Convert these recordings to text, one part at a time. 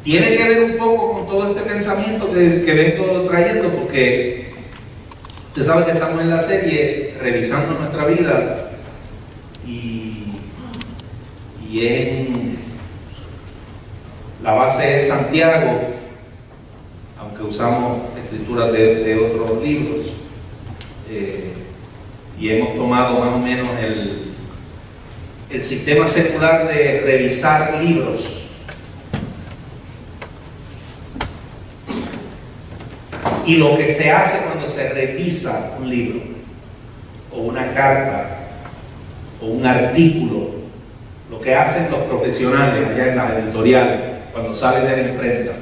tiene que ver un poco con todo este pensamiento que vengo trayendo, porque usted sabe que estamos en la serie revisando nuestra vida y en la base es Santiago, aunque usamos escrituras de otros libros, y hemos tomado más o menos el sistema secular de revisar libros. Y lo que se hace cuando se revisa un libro, o una carta, o un artículo, lo que hacen los profesionales allá en la editorial, cuando salen de la imprenta,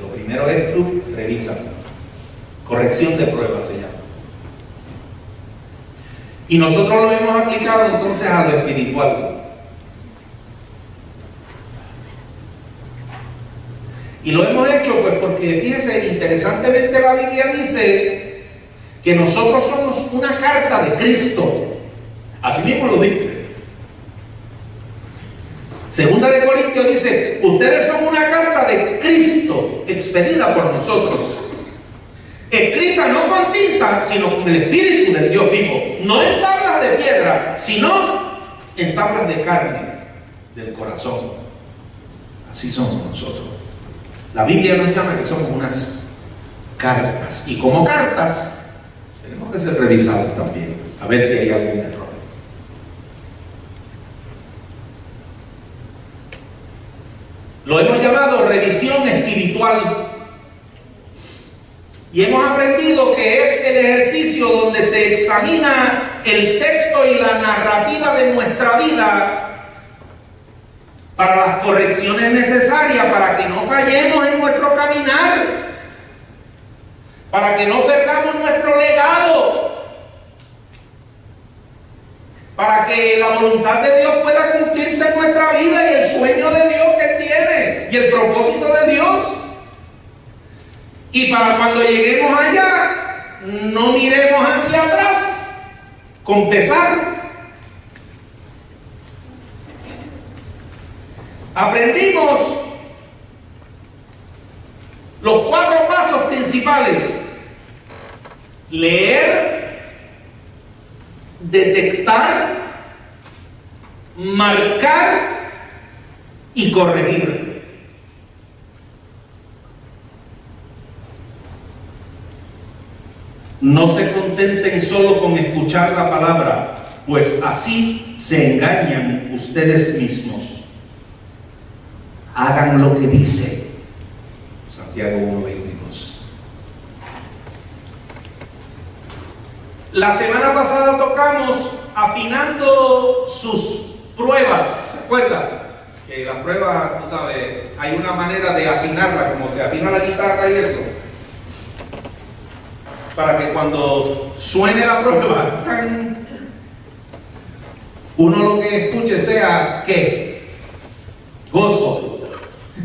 lo primero es tú revisas. Corrección de pruebas se llama. Y nosotros lo hemos aplicado entonces a lo espiritual. Y lo hemos hecho pues porque, fíjense, interesantemente la Biblia dice que nosotros somos una carta de Cristo. Así mismo lo dice. Segunda de Corintios dice, ustedes son una carta de Cristo, expedida por nosotros, escrita no con tinta, sino con el Espíritu del Dios vivo, no en tablas de piedra, sino en tablas de carne del corazón. Así somos nosotros. La Biblia nos llama que somos unas cartas, y como cartas tenemos que ser revisados también, a ver si hay algún error. Lo hemos llamado revisión espiritual. Y hemos aprendido que es el ejercicio donde se examina el texto y la narrativa de nuestra vida para las correcciones necesarias, para que no fallemos en nuestro caminar, para que no perdamos nuestro legado, para que la voluntad de Dios pueda cumplirse en nuestra vida y el sueño de Dios que Él tiene y el propósito de Dios. Y para cuando lleguemos allá, no miremos hacia atrás con pesar. Aprendimos los 4 pasos principales: leer, detectar, marcar y corregir. No se contenten solo con escuchar la palabra, pues así se engañan ustedes mismos. Hagan lo que dice Santiago 1:22. La semana pasada tocamos afinando sus pruebas. ¿Se acuerdan? Que la prueba, tú sabes, hay una manera de afinarla, como se afina la guitarra y eso, para que cuando suene la prueba, uno lo que escuche sea ¿qué? Gozo.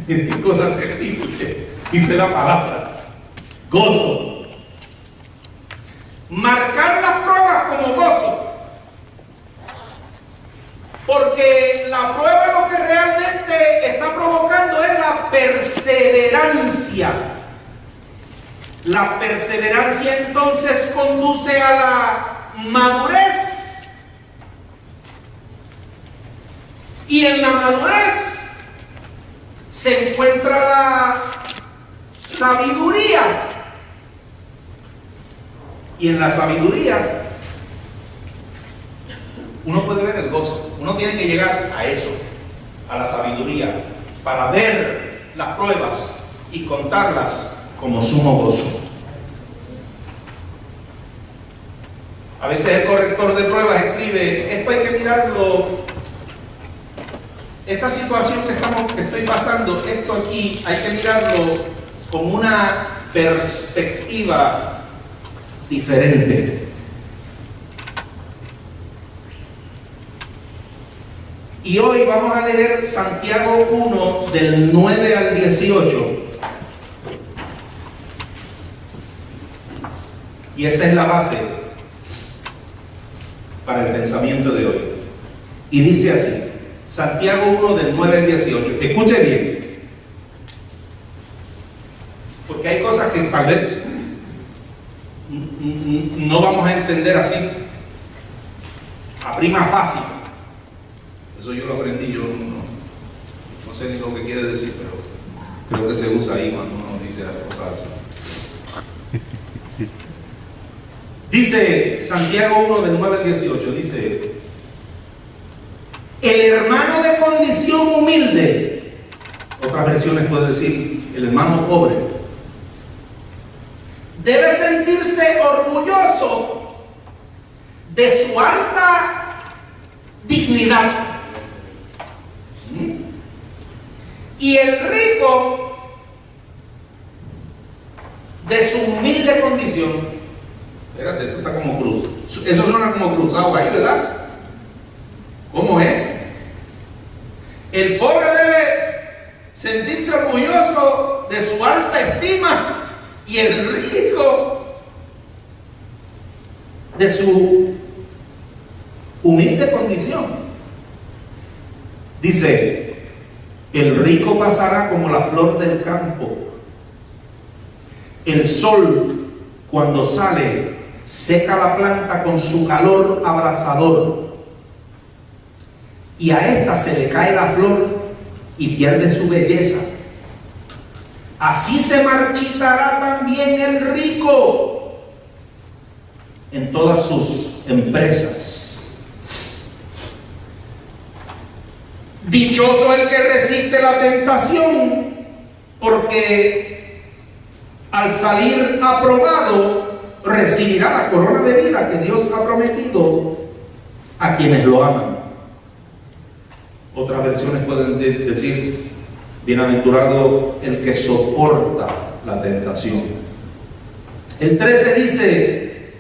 Qué cosa terrible, dice la palabra, gozo. Marcar las pruebas como gozo, porque la prueba lo que realmente está provocando es la perseverancia. La perseverancia entonces conduce a la madurez, y en la madurez se encuentra la sabiduría, y en la sabiduría uno puede ver el gozo. Uno tiene que llegar a eso, a la sabiduría, para ver las pruebas y contarlas como sumo gozo. A veces el corrector de pruebas escribe: esto hay que mirarlo, esta situación que estoy pasando, esto aquí hay que mirarlo con una perspectiva diferente. Y hoy vamos a leer Santiago 1 del 9 al 18. Y esa es la base para el pensamiento de hoy. Y dice así: Santiago 1 del 9 al 18. Escuche bien, porque hay cosas que tal vez no vamos a entender así a prima facie. Eso yo lo aprendí, yo no sé ni lo que quiere decir, pero creo que se usa ahí cuando uno dice cosas así. Dice Santiago 1 del 9 al 18, dice: el hermano de condición humilde, otras versiones pueden decir el hermano pobre, debe sentirse orgulloso de su alta dignidad. Y el rico de su humilde condición. Espérate, esto está como cruz. Eso suena como cruzado ahí, ¿verdad? ¿Cómo es? El pobre debe sentirse orgulloso de su alta estima y el rico de su humilde condición. Dice: el rico pasará como la flor del campo. El sol, cuando sale, seca la planta con su calor abrasador, y a esta se le cae la flor y pierde su belleza. Así se marchitará también el rico en todas sus empresas. Dichoso el que resiste la tentación, porque al salir aprobado recibirá la corona de vida que Dios ha prometido a quienes lo aman. Otras versiones pueden decir: bienaventurado el que soporta la tentación. El 13 dice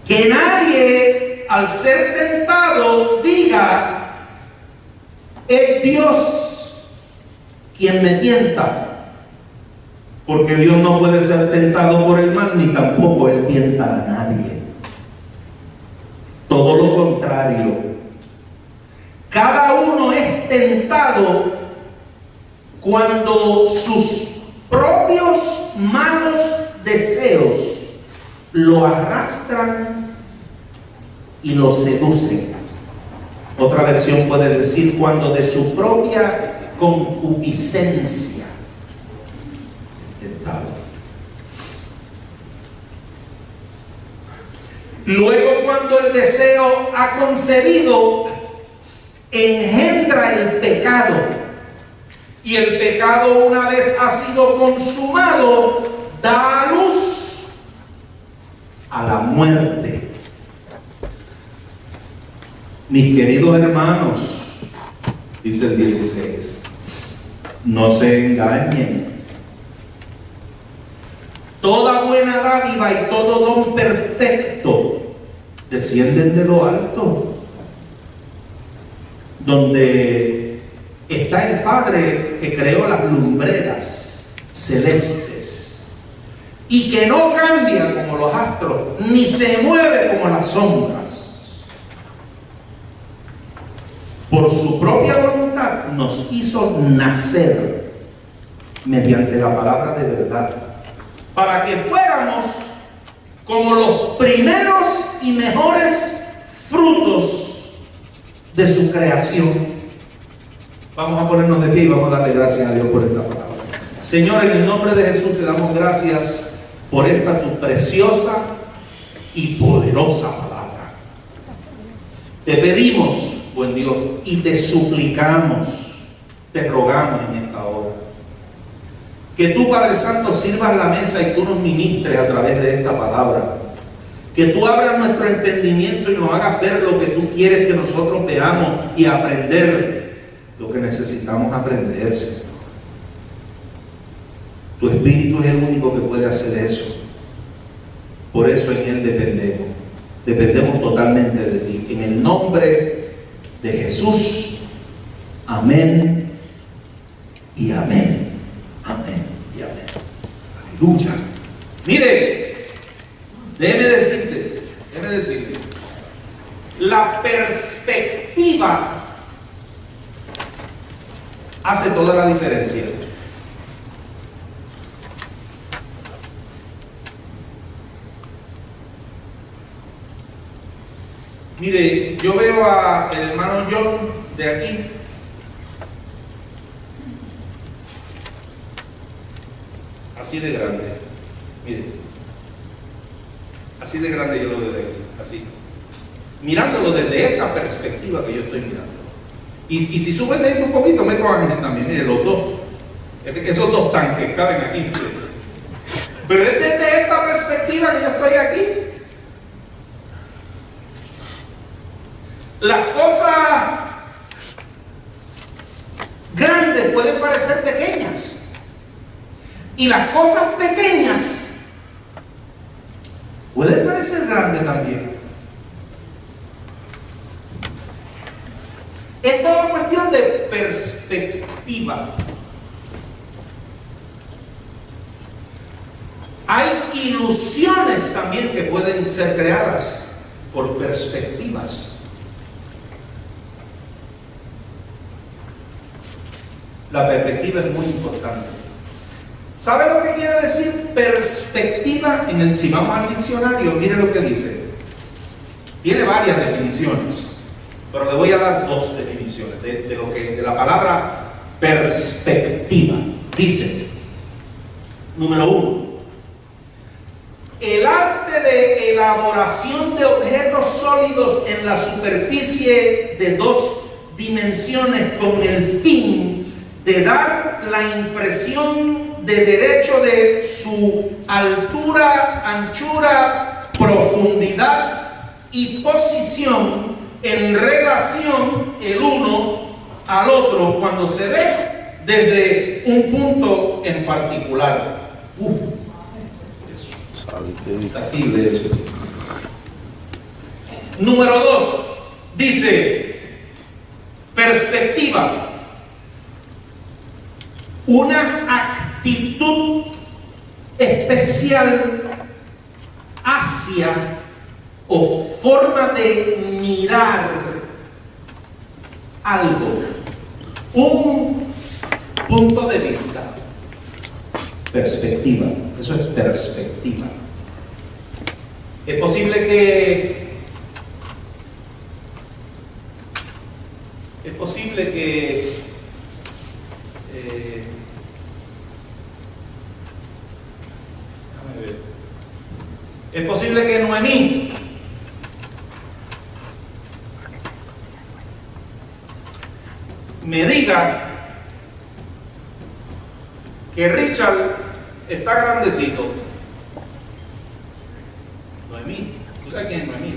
que nadie al ser tentado diga: es Dios quien me tienta, porque Dios no puede ser tentado por el mal, ni tampoco Él tienta a nadie. Todo lo contrario, cada uno es tentado cuando sus propios malos deseos lo arrastran y lo seducen. Otra versión puede decir: cuando de su propia concupiscencia tentado. Luego, cuando el deseo ha concebido, engendra el pecado, y el pecado, una vez ha sido consumado, da a luz a la muerte. Mis queridos hermanos, dice el 16, no se engañen. Toda buena dádiva y todo don perfecto descienden de lo alto, donde está el Padre que creó las lumbreras celestes y que no cambia como los astros, ni se mueve como las sombras. Por su propia voluntad nos hizo nacer mediante la palabra de verdad, para que fuéramos como los primeros y mejores frutos de su creación. Vamos a ponernos de pie y vamos a darle gracias a Dios por esta palabra. Señor, en el nombre de Jesús te damos gracias por esta tu preciosa y poderosa palabra. Te pedimos, buen Dios, y te suplicamos, te rogamos en esta hora, que tú, Padre Santo, sirvas la mesa y tú nos ministres a través de esta palabra. Que tú abras nuestro entendimiento y nos hagas ver lo que tú quieres que nosotros veamos y aprender lo que necesitamos aprender, Señor. Tu Espíritu es el único que puede hacer eso. Por eso en Él dependemos. Dependemos totalmente de ti. En el nombre de Jesús. Amén y amén. Amén y amén. Aleluya. Mire, déjeme decirte, la perspectiva perspectiva hace toda la diferencia. Mire, yo veo al hermano John de aquí. Así de grande. Mire. Así de grande yo lo veo de aquí. Así. Mirándolo desde esta perspectiva que yo estoy mirando. Y si suben de esto un poquito, me cogen también. Mire, los dos. Esos dos tanques caben aquí. Pero es desde esta perspectiva que yo estoy aquí. Las cosas grandes pueden parecer pequeñas. Y las cosas pequeñas pueden parecer grandes también. Es toda cuestión de perspectiva. Hay ilusiones también que pueden ser creadas por perspectivas. La perspectiva es muy importante. ¿Sabe lo que quiere decir perspectiva? Si vamos al diccionario, mire lo que dice. Tiene varias definiciones, pero le voy a dar dos definiciones de la palabra perspectiva. Dice, número 1, el arte de elaboración de objetos sólidos en la superficie de dos dimensiones con el fin de dar la impresión de derecho de su altura, anchura, profundidad y posición en relación el uno al otro cuando se ve desde un punto en particular. Eso. Número 2, dice perspectiva. Una actitud especial hacia o forma de mirar algo, un punto de vista, perspectiva. Eso es perspectiva. Es posible que es posible que Noemí me diga que Richard está grandecito. Noemí, ¿tú sabes quién es Noemí?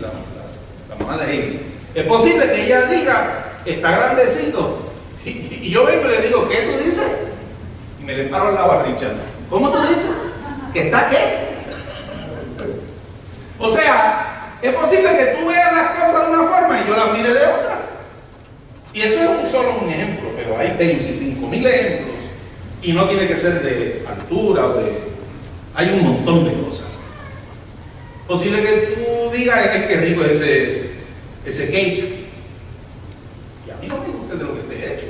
La mamá de Amy. Es posible que ella diga, está grandecito. Y yo vengo y le digo, ¿qué tú dices? Y me le paro al lado a Richard. ¿Cómo tú dices? ¿Que está qué? O sea, es posible que tú veas las cosas de una forma y yo las mire de otra. Y eso es solo un ejemplo, pero hay 25,000 ejemplos. Y no tiene que ser de altura o de... Hay un montón de cosas. Posible que tú digas, ay, qué rico es ese cake. Y a mí no me gusta de lo que esté hecho.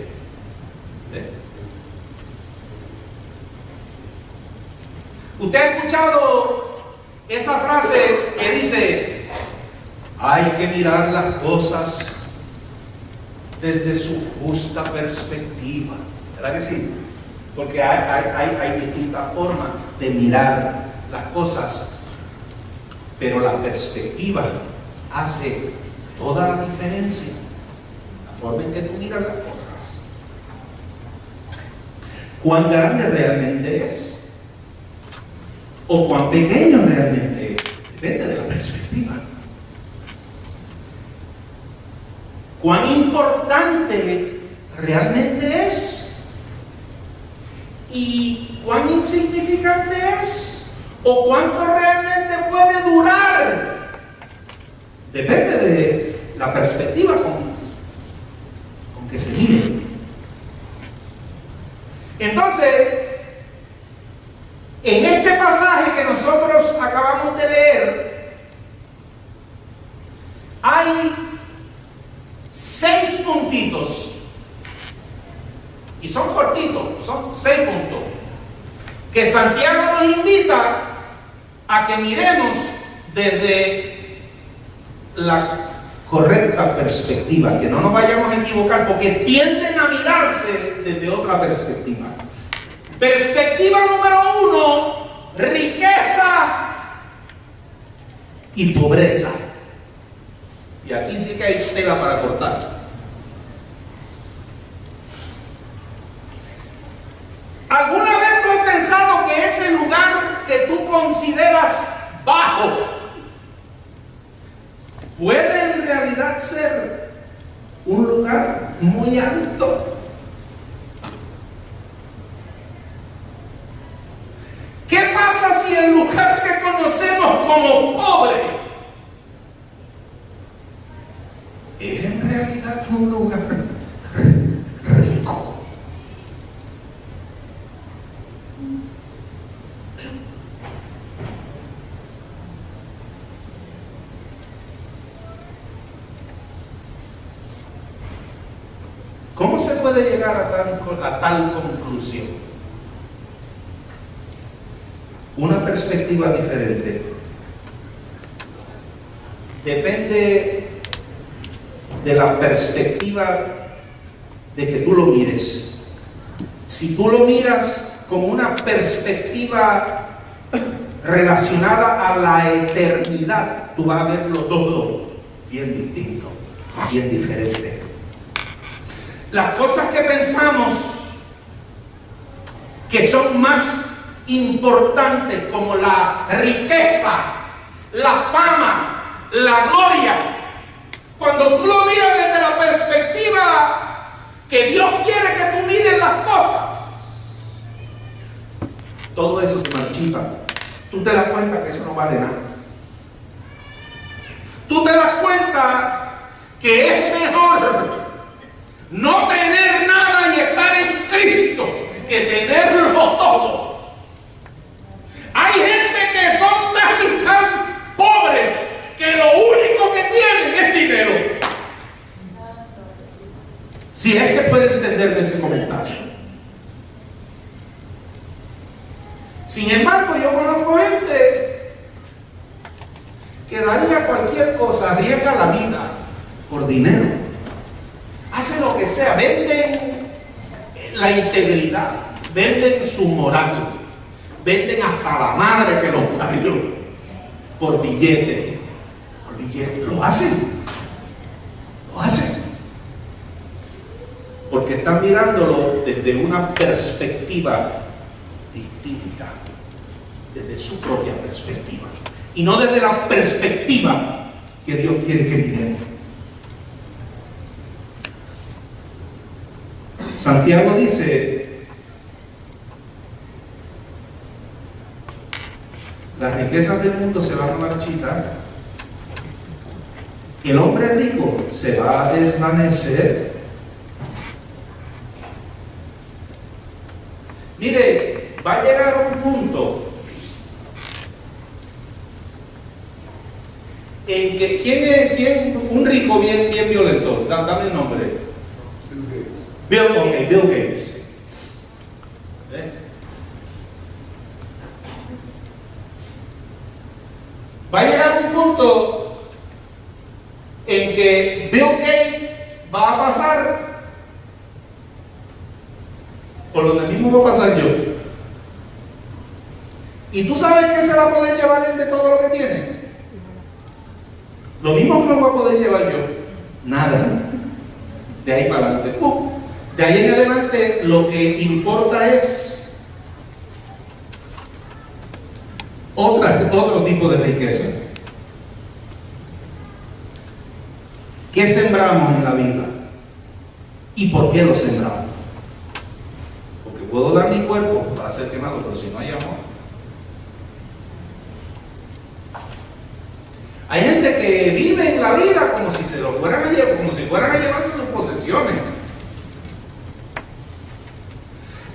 ¿Usted ha escuchado esa frase que dice, hay que mirar las cosas desde su justa perspectiva? ¿Verdad que sí? Porque hay distintas formas de mirar las cosas, pero la perspectiva hace toda la diferencia. La forma en que tú miras las cosas. ¿Cuán grande realmente es? ¿O cuán pequeño realmente es? Depende de la perspectiva. ¿Cuán importante realmente es? ¿Y cuán insignificante es? ¿O cuánto realmente puede durar? Depende de la perspectiva con que se mire. Entonces, en este pasaje que nosotros acabamos de leer, hay 6 6 puntitos. Y son cortitos, son 6 puntos. Que Santiago nos invita a que miremos desde la correcta perspectiva, que no nos vayamos a equivocar, porque tienden a mirarse desde otra perspectiva. Perspectiva número 1, riqueza y pobreza. Y aquí sí que hay tela para cortar. ¿Alguna vez tú has pensado que ese lugar que tú consideras bajo puede en realidad ser un lugar muy alto? ¿Qué pasa si el lugar que conocemos como pobre es en realidad un lugar rico? ¿Cómo se puede llegar a tal conclusión? Una perspectiva diferente. Depende de la perspectiva de que tú lo mires. Si tú lo miras como una perspectiva relacionada a la eternidad, tú vas a verlo todo bien distinto, bien diferente. Las cosas que pensamos que son más importantes, como la riqueza, la fama, la gloria, cuando tú lo miras desde la perspectiva que Dios quiere que tú mires las cosas, todo eso se marchita. Tú te das cuenta que eso no vale nada. Tú te das cuenta que es mejor no tener nada y estar en Cristo que tenerlo todo. Hay gente que son tan pobres que lo único que tienen es dinero. Si es que puede entenderme ese comentario. Sin embargo, yo conozco gente que daría cualquier cosa, arriesga la vida por dinero. Hacen lo que sea, venden la integridad, venden su moral, venden hasta la madre que los parió por billetes. Por billetes, lo hacen. Porque están mirándolo desde una perspectiva distinta, desde su propia perspectiva, y no desde la perspectiva que Dios quiere que miremos. Santiago dice: las riquezas del mundo se van a marchitar, el hombre rico se va a desvanecer. Mire, va a llegar un punto en que ¿quién? Un rico bien violento, dame el nombre. Bill Gates. Va a llegar un punto en que Bill Gates va a pasar por donde mismo va a pasar yo. ¿Y tú sabes qué se va a poder llevar él de todo lo que tiene? Lo mismo que me voy a poder llevar yo. Nada. De ahí para adelante. De ahí en adelante lo que importa es otro tipo de riqueza. ¿Qué sembramos en la vida? ¿Y por qué lo sembramos? Porque puedo dar mi cuerpo para ser quemado, pero si no hay amor. Hay gente que vive en la vida como si se lo fueran a llevar, como si fueran a llevarse sus posesiones.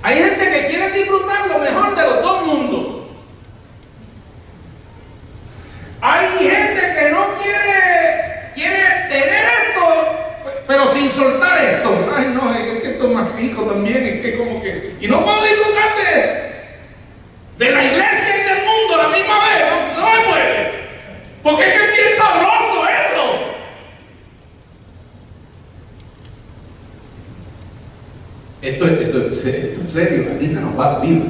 Hay gente que quiere disfrutar lo mejor de los dos mundos. Hay gente que no quiere tener esto, pero sin soltar esto. Ay, no, es que esto es más rico también, es que como que... Y no puedo disfrutar de la iglesia y del mundo a la misma vez. No, no me puede. Porque es que es bien sabroso eso. Esto es serio, aquí se nos va la vida.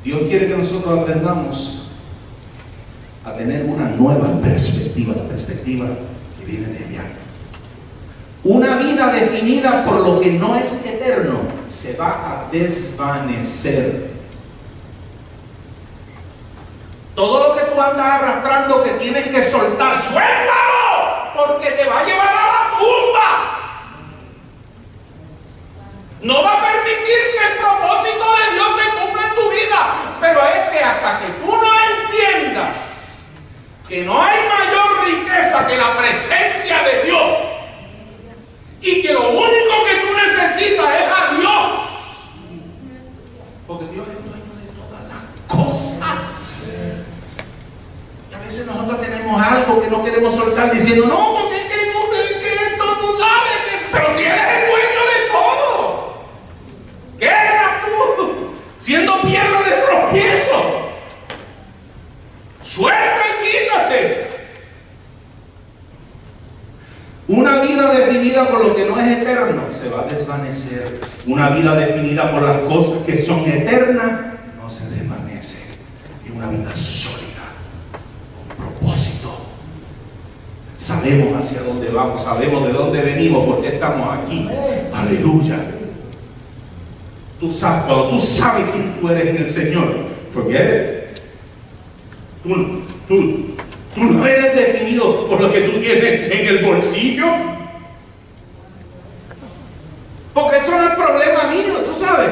Dios quiere que nosotros aprendamos a tener una nueva perspectiva, la perspectiva que viene de allá. Una vida definida por lo que no es eterno se va a desvanecer. Todo lo que tú andas arrastrando que tienes que soltar, suéltalo, porque te va a llevar a la tumba. No va a permitir que el propósito de Dios se cumpla en tu vida. Pero es que hasta que tú no entiendas que no hay mayor riqueza que la presencia de Dios y que lo único que tú necesitas es a Dios, porque Dios es dueño de todas las cosas. Y a veces nosotros tenemos algo que no queremos soltar diciendo, no, porque es que, no, es que esto tú sabes que... Pero si Él es el dueño de todo, ¿qué eras tú siendo piedra de tropiezo? Suelta y quítate. Una vida definida por lo que no es eterno se va a desvanecer. Una vida definida por las cosas que son eternas no se desvanece. Es una vida sólida, con propósito. Sabemos hacia dónde vamos, sabemos de dónde venimos, porque estamos aquí. Aleluya. Tú sabes, cuando tú sabes quién tú eres en el Señor, forget it. Tú no eres definido por lo que tú tienes en el bolsillo. Porque eso no es problema mío, tú sabes.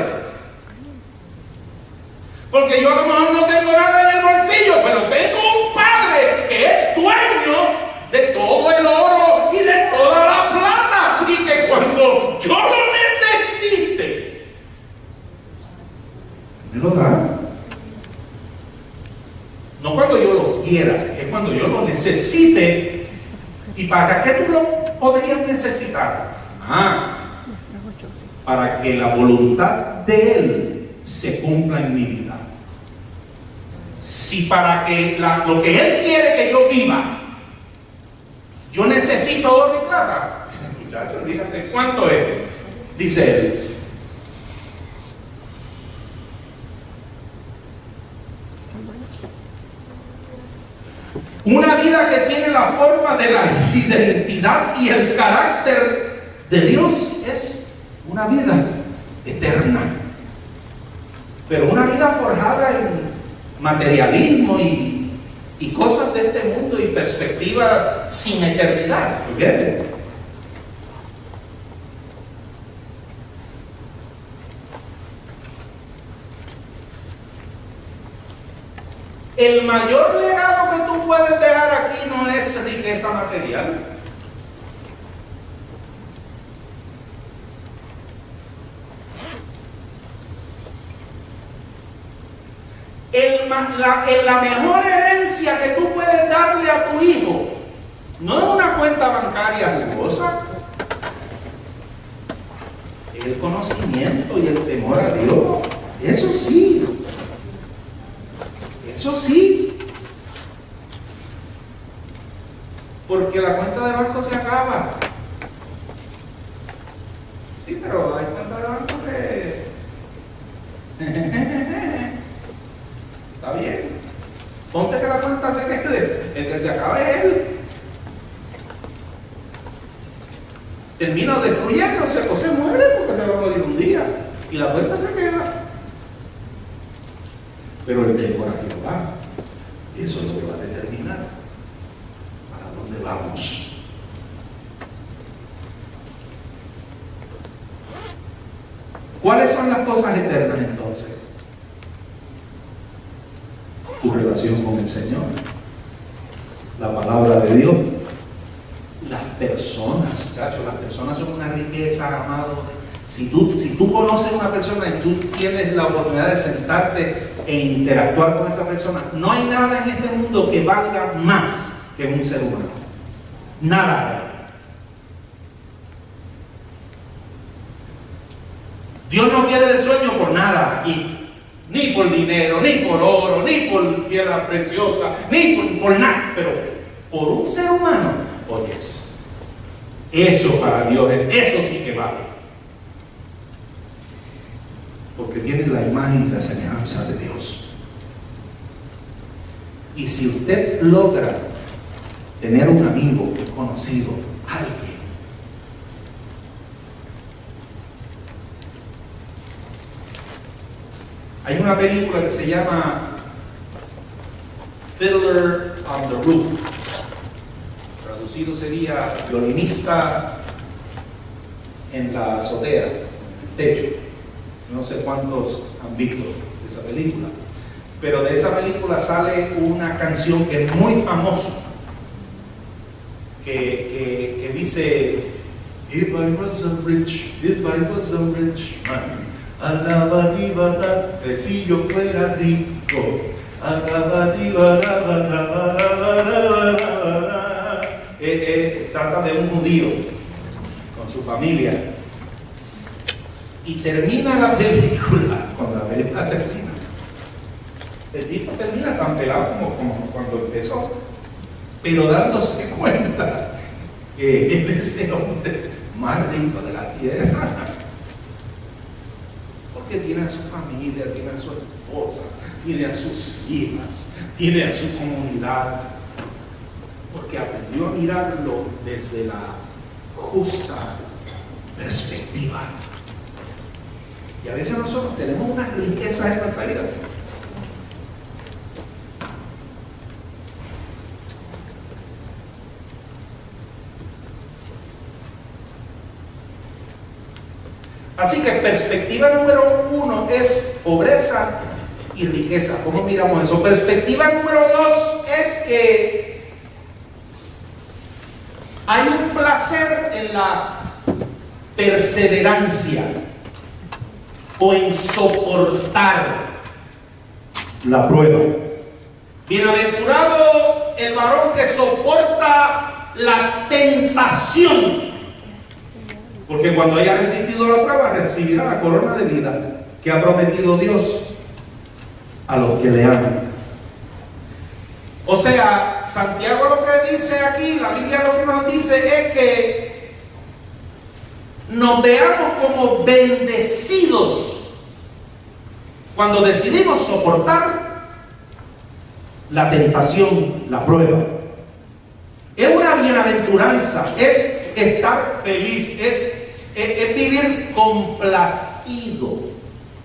Porque yo a lo mejor no tengo nada en el bolsillo, pero tengo un Padre que es dueño de todo el oro y de toda la plata. Y que cuando yo lo necesite, me lo da. No cuando yo lo quiera, es cuando yo lo necesite. ¿Y para qué tú lo podrías necesitar? Para que la voluntad de Él se cumpla en mi vida. Si para que lo que Él quiere que yo viva, yo necesito oro y plata. Muchachos, dígate, ¿cuánto es? Dice Él. Una vida que tiene la forma de la identidad y el carácter de Dios es una vida eterna. Pero una vida forjada en materialismo y cosas de este mundo y perspectiva sin eternidad. Fíjate. El mayor legado que tú puedes dejar aquí no es riqueza material. La mejor herencia que tú puedes darle a tu hijo no es una cuenta bancaria jugosa, es el conocimiento y el temor a Dios. Eso sí. Eso sí, porque la cuenta de banco se acaba. Sí, pero hay cuenta de banco que... Está bien. Ponte que la cuenta se quede. El que se acaba es él. Termina destruyéndose o se muere porque se va a morir un día. Y la cuenta se queda. Pero el temor a Jehová, eso es lo que va a determinar para dónde vamos. ¿Cuáles son las cosas eternas entonces? Tu relación con el Señor, la palabra de Dios, las personas. Cacho, las personas son una riqueza, amado. Si tú conoces a una persona y tú tienes la oportunidad de sentarte e interactuar con esa persona, no hay nada en este mundo que valga más que un ser humano. Nada. Dios no quiere el sueño por nada aquí, ni por dinero, ni por oro, ni por piedra preciosa, ni por nada, pero por un ser humano, oye, eso para Dios, eso sí que vale. Porque tiene la imagen y la semejanza de Dios. Y si usted logra tener un amigo, un conocido, alguien, hay una película que se llama Fiddler on the Roof. Traducido sería violinista en la azotea, en el techo. No sé cuántos han visto esa película, pero de esa película sale una canción que es muy famosa, que dice: If I was a rich man, si yo fuera rico, trata de un judío con su familia. Y termina la película, cuando la película termina, el tipo termina tan pelado como cuando empezó, pero dándose cuenta que él es el hombre más rico de la tierra, porque tiene a su familia, tiene a su esposa, tiene a sus hijas, tiene a su comunidad, porque aprendió a mirarlo desde la justa perspectiva. Y a veces nosotros tenemos una riqueza en nuestra vida. Así que perspectiva número 1 es pobreza y riqueza. ¿Cómo miramos eso? Perspectiva número 2 es que hay un placer en la perseverancia o en soportar la prueba. Bienaventurado el varón que soporta la tentación, porque cuando haya resistido la prueba recibirá la corona de vida que ha prometido Dios a los que le aman. O sea, Santiago lo que dice aquí, la Biblia lo que nos dice es que nos veamos como bendecidos cuando decidimos soportar la tentación, la prueba. Es una bienaventuranza, es estar feliz, es vivir complacido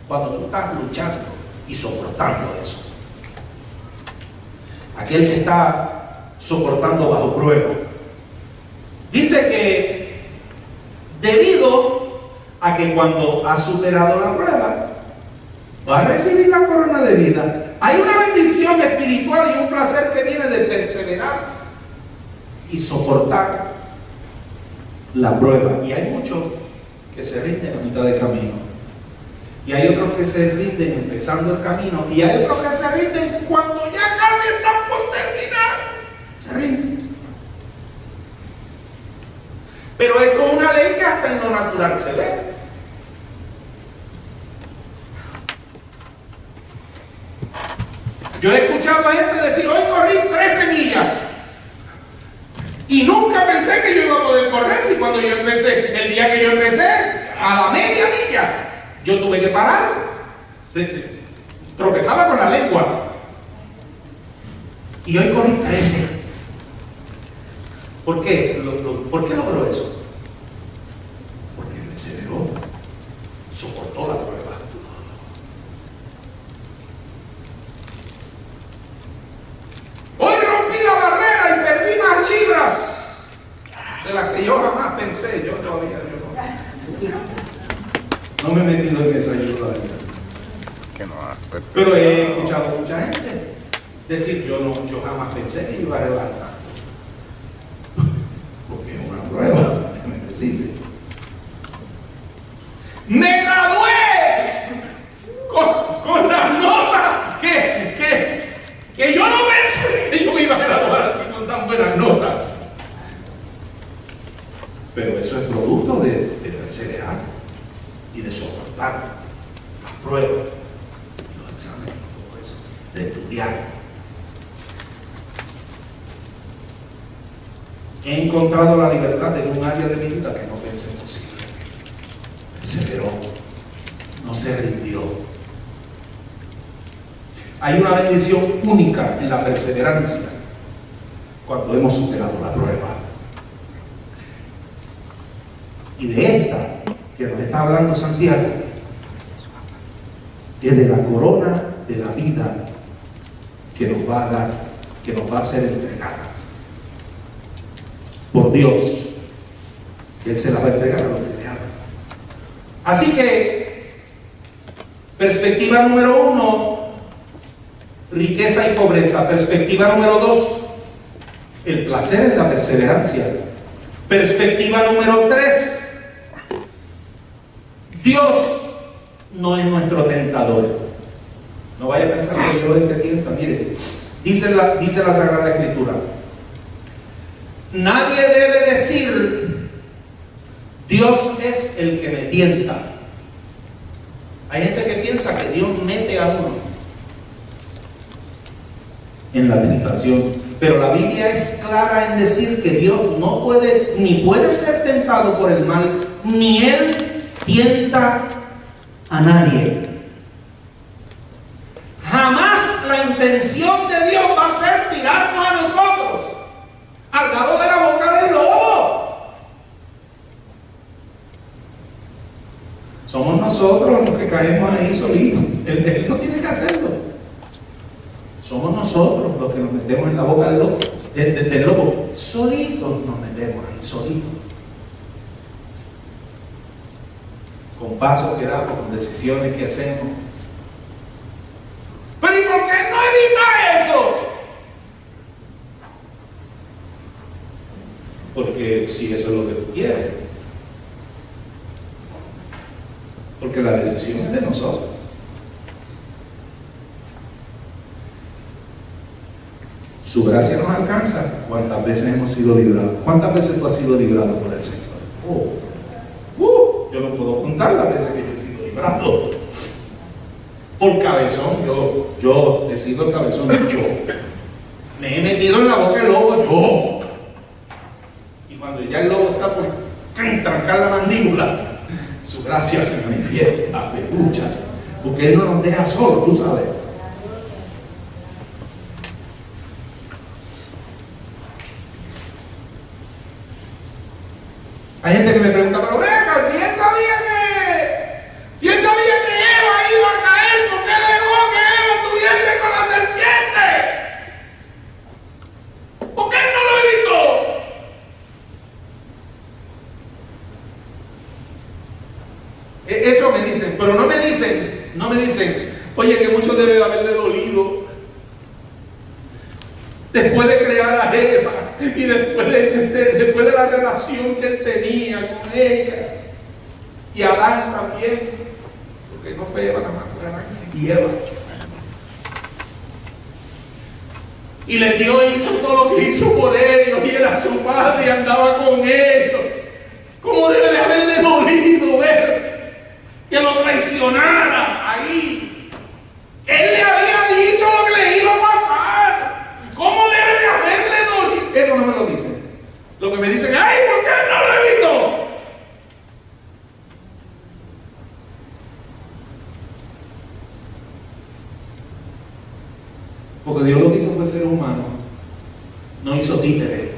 cuando tú estás luchando y soportando eso. Aquel que está soportando bajo prueba. Dice que debido a que cuando ha superado la prueba va a recibir la corona de vida. Hay una bendición espiritual y un placer que viene de perseverar y soportar la prueba. Y hay muchos que se rinden a mitad de camino, y hay otros que se rinden empezando el camino, y hay otros que se rinden cuando ya casi están por terminar. Se rinden. Pero es con una ley que hasta en lo natural se ve. Yo he escuchado a gente decir: hoy corrí 13 millas y nunca pensé que yo iba a poder correr. Si cuando yo empecé, el día que yo empecé, a la media milla, yo tuve que parar. Tropezaba con la lengua. Y hoy corrí 13. ¿Por qué? ¿Por qué logró eso? Porque perseveró, soportó la prueba. Hoy rompí la barrera y perdí más libras de las que yo jamás pensé. Yo todavía no me he metido en esa ayuda. Pero he escuchado a mucha gente decir: yo jamás pensé que iba a levantar. Porque es una prueba, déjame decirle. Me gradué con las notas que yo no pensé que yo me iba a graduar así con tan buenas notas. Pero eso es producto de perseverar y de soportar las pruebas, los exámenes, todo eso, de estudiar. He encontrado la libertad en un área de mi vida que no pensé posible. Perseveró, no se rindió. Hay una bendición única en la perseverancia cuando hemos superado la prueba. Y de esta que nos está hablando Santiago, es de la corona de la vida que nos va a dar, que nos va a ser entregada por Dios, que Él se la va a entregar a los que le aman. Así que, perspectiva número 1, riqueza y pobreza. Perspectiva número 2, el placer es la perseverancia. Perspectiva número 3, Dios no es nuestro tentador. No vaya a pensar que yo te tienta. Mire, dice la Sagrada Escritura: nadie debe decir Dios es el que me tienta. Hay gente que piensa que Dios mete a uno en la tentación, pero la Biblia es clara en decir que Dios no puede, ni puede ser tentado por el mal, ni Él tienta a nadie. Jamás la intención de Dios va a ser tirarnos a nosotros al lado de la boca del lobo. Somos nosotros los que caemos ahí solitos. Él no tiene que hacerlo. Somos nosotros los que nos metemos en la boca del lobo. Del lobo. Solitos nos metemos ahí, solitos. Con pasos que damos, con decisiones que hacemos. Pero ¿y por qué no evita eso? Porque si eso es lo que tú quieres. Porque la decisión es de nosotros. Su gracia nos alcanza. ¿Cuántas veces hemos sido librados? ¿Cuántas veces tú has sido librado por el Señor? Yo no puedo contar las veces que yo he sido librado. Por cabezón, yo he sido el cabezón, yo. Me he metido en la boca del lobo, yo. Y cuando ya el lobo está por trancar la mandíbula, su gracia se manifiesta, aleluya. Porque Él no nos deja solos, tú sabes. Hay gente que me pregunta, pero venga, si él sabía que Eva iba a caer, ¿por qué dejó que Eva estuviese con la serpiente? ¿Por qué él no lo evitó? Eso me dicen, pero no me dicen, oye, que mucho debe de haberle dolido después de crear a Eva y después de la relación que él tenía con ella, y Adán también, porque no fue Eva nada más, fue Adán y Eva, y le dio, hizo todo lo que hizo por ellos, y era su padre y andaba con ellos. ¿Cómo debe de haberle dolido ver que lo traicionara ahí? Él le había dicho lo que le iba a pasar. ¿Cómo debe de haberle dolido? Eso no me lo dicen. Lo que me dicen, ¡ay, por qué no lo evitó! Porque Dios lo que hizo fue ser humano. No hizo títeres.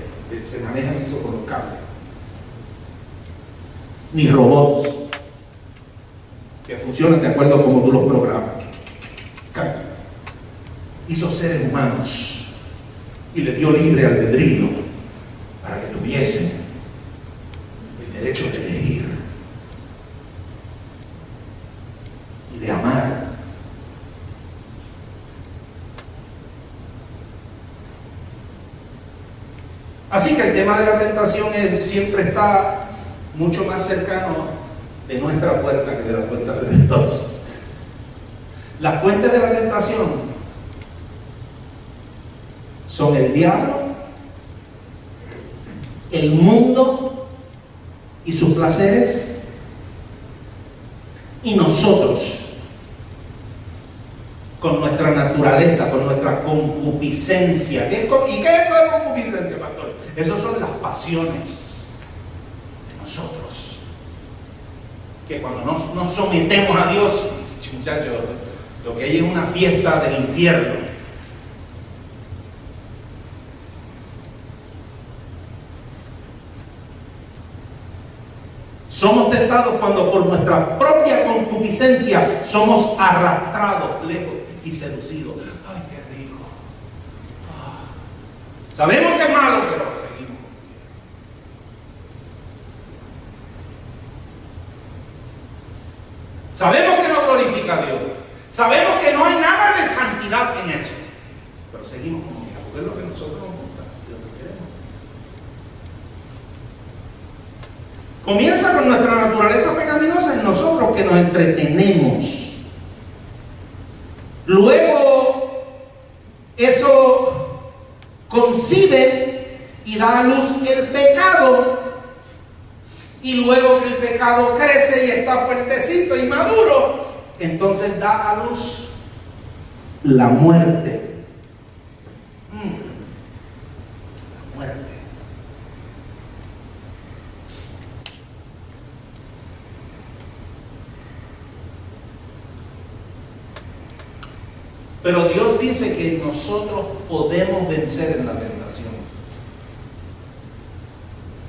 Se manejan eso con los cables. Ni robots que funcionan de acuerdo a como tú los programas. Hizo seres humanos y le dio libre albedrío para que tuviesen el derecho de elegir y de amar. Así que el tema de la tentación siempre está mucho más cercano de nuestra puerta que de la puerta de Dios. Las fuentes de la tentación son el diablo, el mundo y sus placeres, y nosotros con nuestra naturaleza, con nuestra concupiscencia. ¿Y qué es eso de concupiscencia, pastor? Esas son las pasiones de nosotros, que cuando nos sometemos a Dios, muchachos, lo que hay es una fiesta del infierno. Somos tentados cuando por nuestra propia concupiscencia somos arrastrados lejos y seducidos. ¡Ay, qué rico! Sabemos que es malo, pero seguimos. Sabemos que no glorifica a Dios. Sabemos que no hay nada de santidad en eso. Pero seguimos como que, porque es lo que nosotros nos gusta, es lo que queremos. Comienza con nuestra naturaleza pecaminosa en nosotros, que nos entretenemos. Luego, eso concibe y da a luz el pecado. Y luego que el pecado crece y está fuertecito y maduro, entonces da a luz la muerte. La muerte. Pero Dios dice que nosotros podemos vencer en la tentación.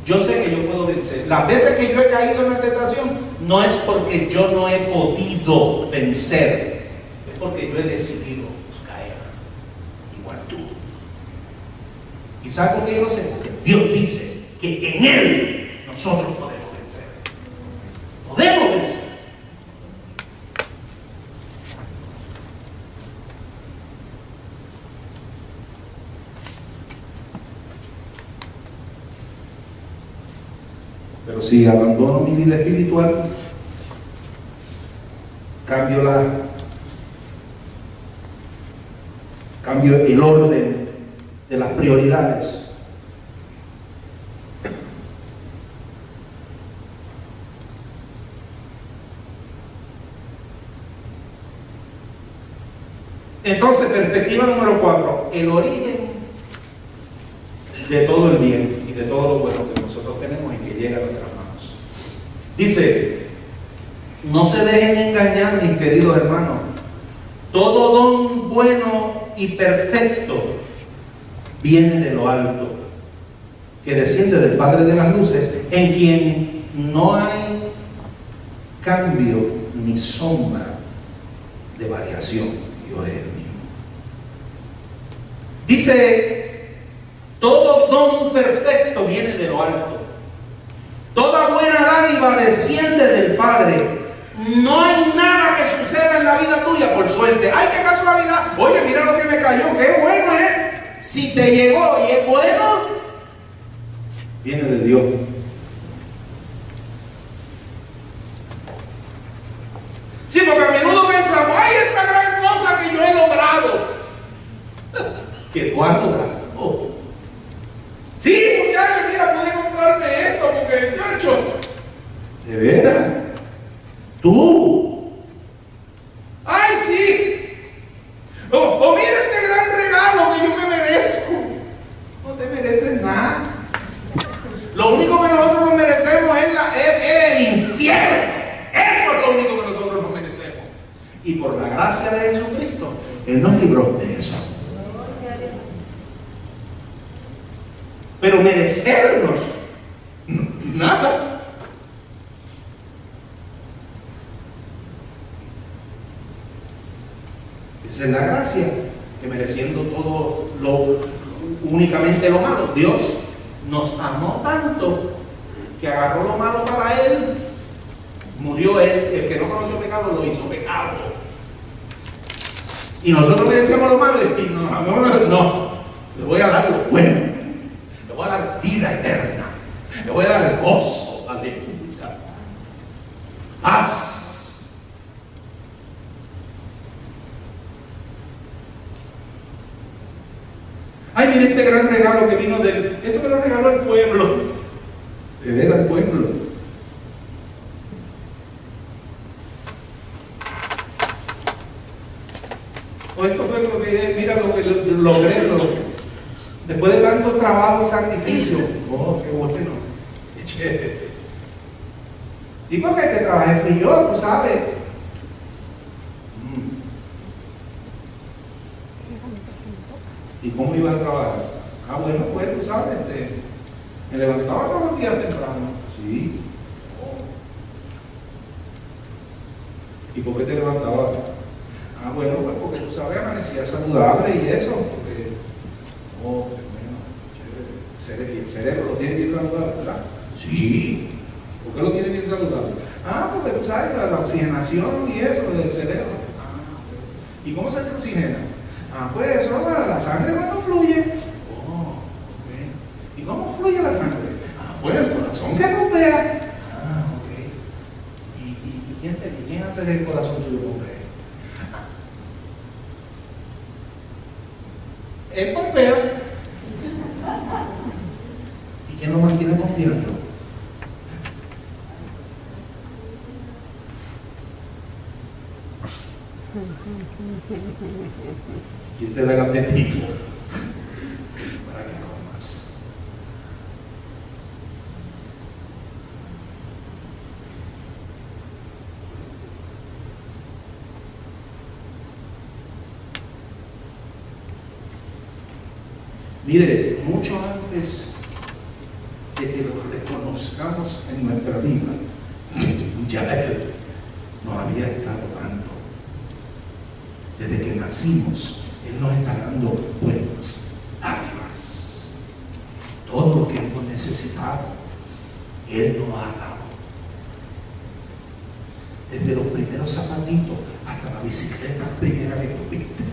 Yo sé que yo puedo vencer. Las veces que yo he caído en la tentación no es porque yo no he podido vencer, es porque yo he decidido caer, igual tú. ¿Y sabes por qué yo lo sé? Porque Dios dice que en Él nosotros podemos vencer. Podemos vencer. Pero si abandono mi vida espiritual, cambio el orden de las prioridades, entonces, perspectiva número 4, el origen de todo el bien y de todo lo bueno que nosotros tenemos y que llega a nuestras manos. Dice: no se dejen engañar, mis queridos hermanos. Todo don bueno y perfecto viene de lo alto, que desciende del Padre de las luces, en quien no hay cambio ni sombra de variación. Dios es el mismo. Dice: todo don perfecto viene de lo alto. Toda buena dádiva desciende del Padre. No hay nada que suceda en la vida tuya por suerte. ¡Ay, qué casualidad! Oye, mira lo que me cayó. ¡Qué bueno es! Si te llegó y es bueno, viene de Dios. Sí, porque a menudo pensamos: ¡ay, esta gran cosa que yo he logrado! ¿Que tú has logrado? Oh. Sí, muchachos, mira, pude comprarme esto porque, muchacho, ¿de veras? ¿Tú? ¡Ay, sí! O mira este gran regalo que yo me merezco. No te mereces nada. Lo único que nosotros nos merecemos es el infierno. Eso es lo único que nosotros nos merecemos. Y por la gracia de Jesucristo, Él nos libró de eso. Pero merecernos nada. Esa es la gracia, que mereciendo todo únicamente lo malo, Dios nos amó tanto que agarró lo malo para Él. Murió Él, el que no conoció pecado lo hizo pecado. Y nosotros merecíamos lo malo y no, le voy a dar lo bueno. Le voy a dar vida eterna. Le voy a dar gozo. Aleluya. gran regalo que vino de él. Esto me lo regaló el pueblo. Él era el pueblo. O esto fue lo que, mira lo que logré. Después de tanto trabajo y sacrificio. Oh, qué bueno. Qué chévere. Y porque el que trabaje fui yo, tú sabes. ¿Y cómo iba a trabajar? Ah, bueno, pues tú sabes, me levantaba todos los días temprano. Sí. ¿Y por qué te levantabas? Ah, bueno, pues porque tú sabes, amanecía saludable y eso. Porque, oh, bueno, el cerebro lo tiene bien saludable, ¿verdad? Sí. ¿Por qué lo tiene bien saludable? Ah, porque tú sabes, la oxigenación y eso del cerebro. Ah, ¿y cómo se oxigena? Ah, pues eso, la sangre cuando fluye. Oh, ok. ¿Y cómo fluye la sangre? Ah, pues el corazón que bombea. Ah, ok. ¿Y quién hace que el corazón tuyo bombee? Él bombea. ¿Y quién lo mantiene bombeando? Y usted da el apetito para que comas. Mire, mucho antes de que lo reconozcamos en nuestra vida, ya Él nos había estado dando. Desde que nacimos, Él nos está dando buenas dádivas. Todo lo que hemos necesitado, Él nos ha dado. Desde los primeros zapatitos hasta la bicicleta primera que tuviste.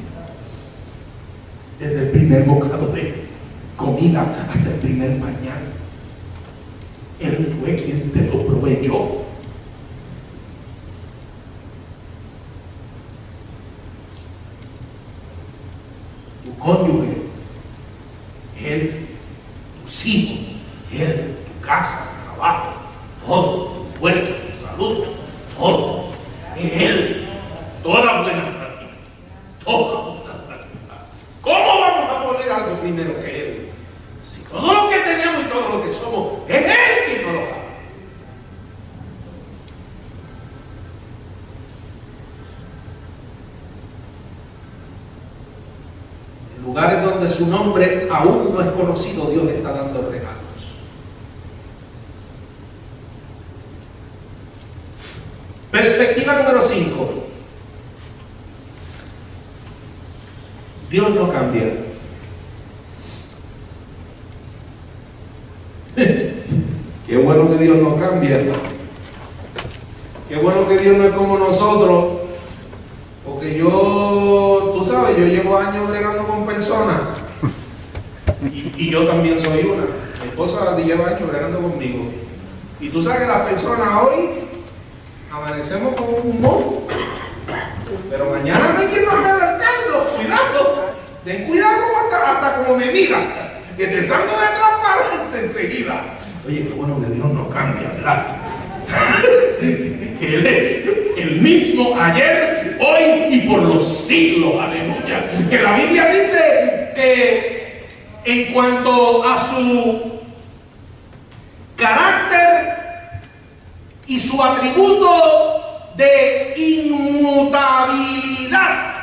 Desde el primer bocado de comida hasta el primer pañal. Él fue quien te lo proveyó. Cónyuge, Él, tus hijos, Él, tu casa, tu trabajo, todo, tu fuerza, tu salud, todo, Él, toda buena práctica, toda buena práctica. ¿Cómo vamos a poner algo primero que Él? Si todo lo que tenemos y todo lo que somos, es Él quien nos lo da. Lugares donde su nombre aún no es conocido, Dios le está dando regalos. Perspectiva número 5. Dios no cambia. Qué bueno que Dios no cambia. Qué bueno que Dios no es como nosotros. Porque tú sabes, yo llevo años bregando con personas y yo también soy una. Mi esposa lleva años bregando conmigo. Y tú sabes que las personas hoy amanecemos con un humor, pero mañana no hay quien nos vea el caldo. Cuidado, ten cuidado hasta como me mira, que te salgo de transparente enseguida. Oye, qué bueno que Dios no cambia, ¿verdad? Que Él es el mismo ayer, hoy y por los siglos, aleluya. Que la Biblia dice que en cuanto a su carácter y su atributo de inmutabilidad,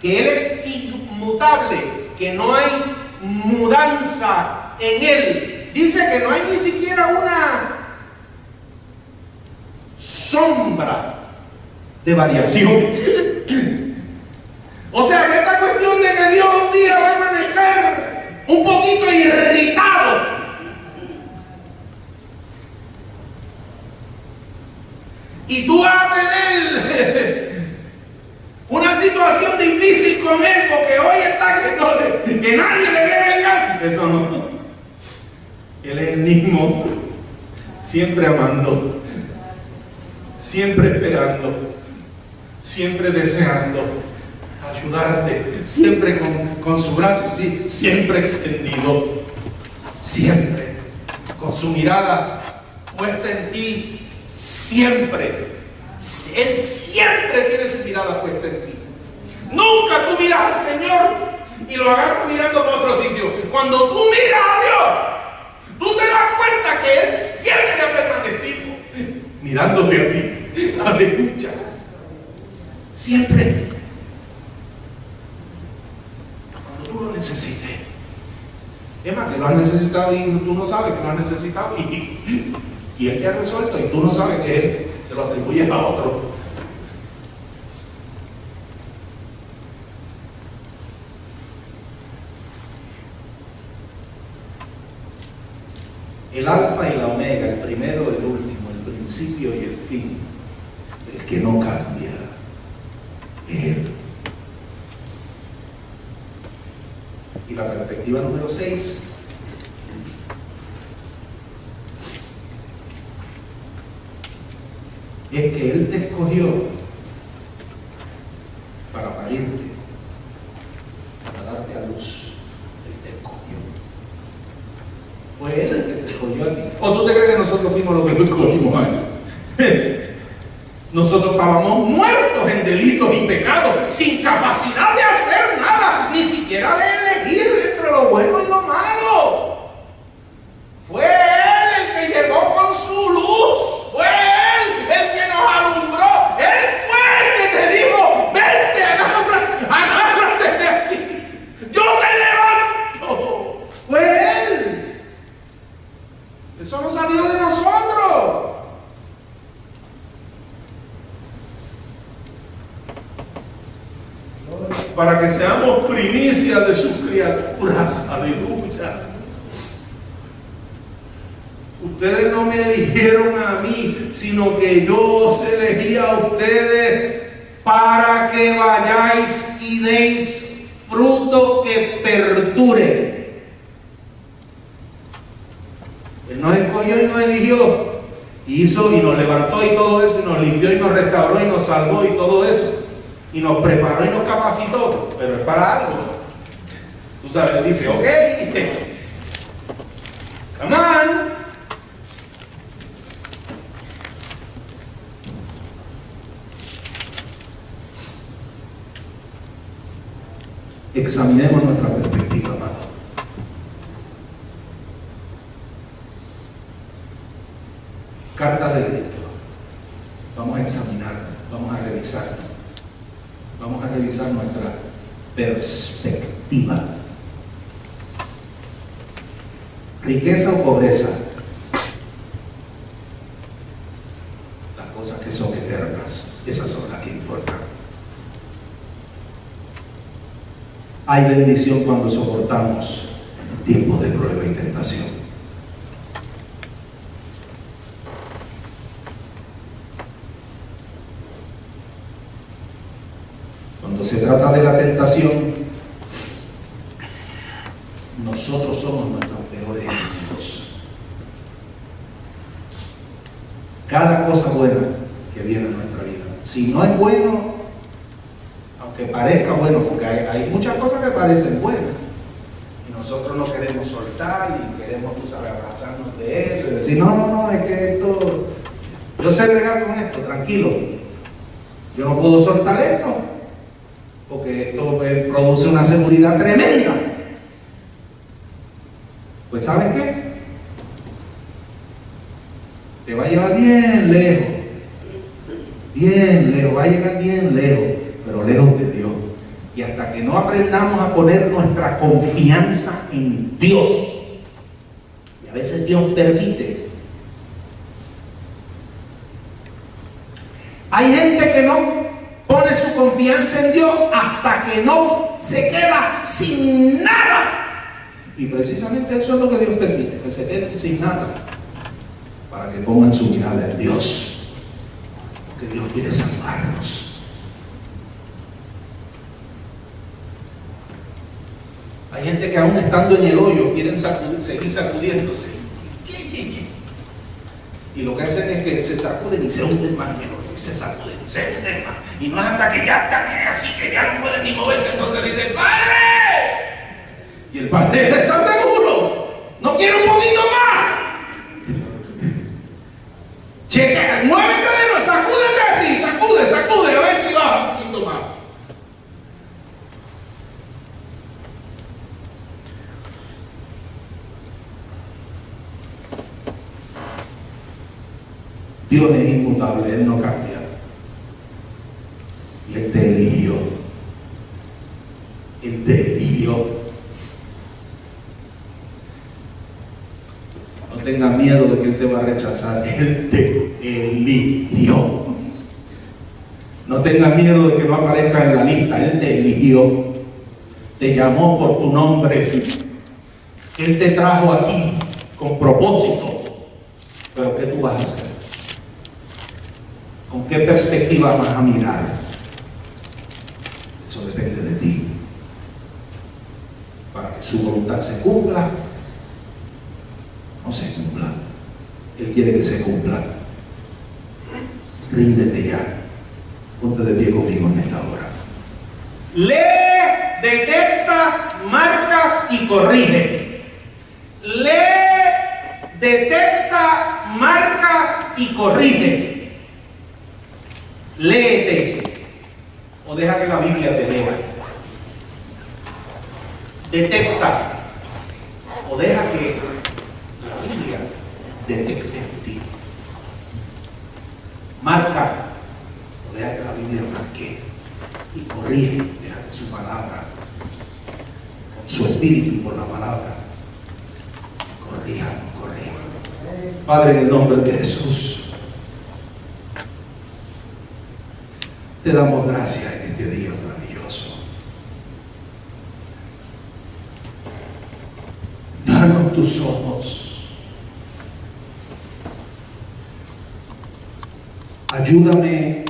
que Él es inmutable, que no hay mudanza en Él. Dice que no hay ni siquiera una sombra de variación. O sea, que esta cuestión de que Dios un día va a amanecer un poquito irritado, y tú vas a tener una situación difícil con Él porque hoy está que nadie le ve el caso. Eso no. Él es el mismo, siempre amando, siempre esperando, siempre deseando ayudarte, siempre con su brazo, sí, siempre extendido, siempre, con su mirada puesta en ti, siempre. Él siempre tiene su mirada puesta en ti. Nunca tú miras al Señor y lo agarras mirando para otro sitio. Cuando tú miras a Dios, tú te das cuenta que Él siempre ha permanecido mirándote a ti. Aleluya. Siempre. Cuando tú lo necesites. Es más, que lo has necesitado y tú no sabes que lo has necesitado y Él te ha resuelto y tú no sabes que Él se lo atribuye a otro. El alfa y la omega, el primero, el último, el principio y el fin, el que no cambia, Él. Y la perspectiva número 6, es que Él te escogió para parirte, para darte a luz. Él te escogió. Fue Él el que te escogió a ti. ¿O tú te crees que nosotros fuimos los que lo escogimos a Él? Nosotros estábamos muertos en delitos y pecados, sin capacidad de hacer nada, ni siquiera de elegir entre lo bueno y lo malo. Fue Él el que llegó con su luz. Fue Él el que nos alumbró. Él fue el que te dijo: vente, agárrate de aquí. Yo te levanto. Fue Él. Eso no salió de nosotros. Para que seamos primicias de sus criaturas. Aleluya. Ustedes no me eligieron a mí, sino que yo os elegí a ustedes para que vayáis y deis fruto que perdure. Él nos escogió y nos eligió, y hizo y nos levantó y todo eso, y nos limpió y nos restauró y nos salvó y todo eso, y nos preparó y nos capacitó, pero es para algo. Tú sabes, él dice: ok, come on. Examinemos nuestra perspectiva, amado. Carta de Cristo. Vamos a examinar, vamos a revisar. Vamos a revisar nuestra perspectiva. Riqueza o pobreza. Las cosas que son eternas, esas son las que importan. Hay bendición cuando soportamos tiempos de prueba y tentación. Cuando se trata de la tentación, nosotros somos nuestros peores enemigos. Cada cosa buena que viene a nuestra vida, si no es bueno, que parezca bueno, porque hay muchas cosas que parecen buenas y nosotros no queremos soltar y queremos, tú sabes, abrazarnos de eso y decir: no, es que esto, yo sé bregar con esto, tranquilo, yo no puedo soltar esto porque esto produce una seguridad tremenda. Pues ¿sabes qué? Te va a llevar bien lejos, va a llegar bien lejos, pero lejos de Dios. Y hasta que no aprendamos a poner nuestra confianza en Dios, y a veces Dios permite. Hay gente que no pone su confianza en Dios hasta que no se queda sin nada. Y precisamente eso es lo que Dios permite, que se queden sin nada, para que pongan su mirada en Dios, porque Dios quiere salvarnos. Hay gente que aún estando en el hoyo quieren seguir sacudiéndose. Y lo que hacen es que se sacuden y se hunden más en el hoyo. y se sacude, se enferma. Y no es hasta que ya están así que ya no pueden ni moverse, entonces dice, ¡Padre! Y el padre está seguro, no quiero un poquito más. Chequea, mueve cadena, sacúdete así, sacude, a ver si va un poquito más. Dios es inmutable, Él no cambia. Y Él te eligió. Él te eligió. No tengas miedo de que Él te va a rechazar. Él te eligió. No tengas miedo de que no aparezca en la lista. Él te eligió. Te llamó por tu nombre. Él te trajo aquí con propósito. Pero ¿qué tú vas a hacer? ¿Con qué perspectiva vas a mirar? Eso depende de ti. Para que su voluntad se cumpla, no se cumpla. Él quiere que se cumpla. Ríndete ya. Ponte de pie conmigo en esta hora. Lee, detecta, marca y corrige. Lee, detecta, marca y corrige. Léete o deja que la Biblia te lea. Detecta o deja que la Biblia detecte en ti. Marca o deja que la Biblia marque. Y corrige, deja que su palabra, con su espíritu y por la palabra, corrija. Padre, en el nombre de Jesús, te damos gracias en este día maravilloso. Danos tus ojos.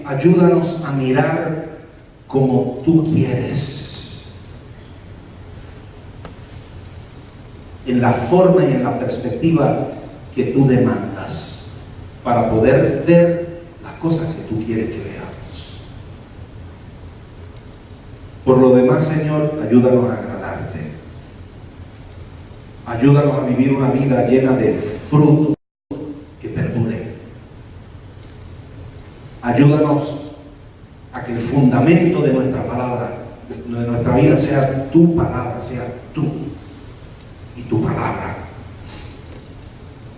Ayúdanos a mirar como tú quieres. En la forma y en la perspectiva que tú demandas, para poder ver las cosas que tú quieres que veamos. Por lo demás, Señor, ayúdanos a agradarte. Ayúdanos a vivir una vida llena de fruto que perdure. Ayúdanos a que el fundamento de nuestra palabra, de nuestra vida, sea tu palabra, sea tú y tu palabra.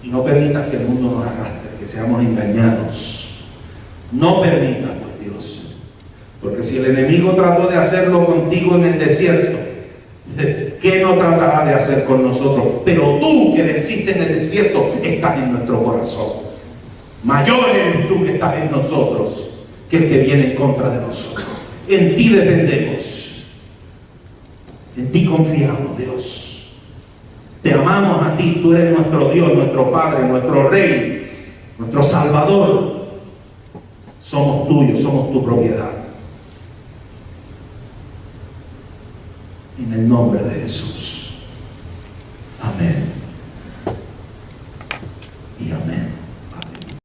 Y no permitas que el mundo nos arrastre, que seamos engañados. No permitas, pues, Dios. Porque si el enemigo trató de hacerlo contigo en el desierto, ¿qué no tratará de hacer con nosotros? Pero tú que venciste en el desierto, estás en nuestro corazón. Mayor eres tú que estás en nosotros que el que viene en contra de nosotros. En ti dependemos. En ti confiamos, Dios. Te amamos a ti. Tú eres nuestro Dios, nuestro Padre, nuestro Rey, nuestro Salvador. Somos tuyos, somos tu propiedad. En el nombre de Jesús.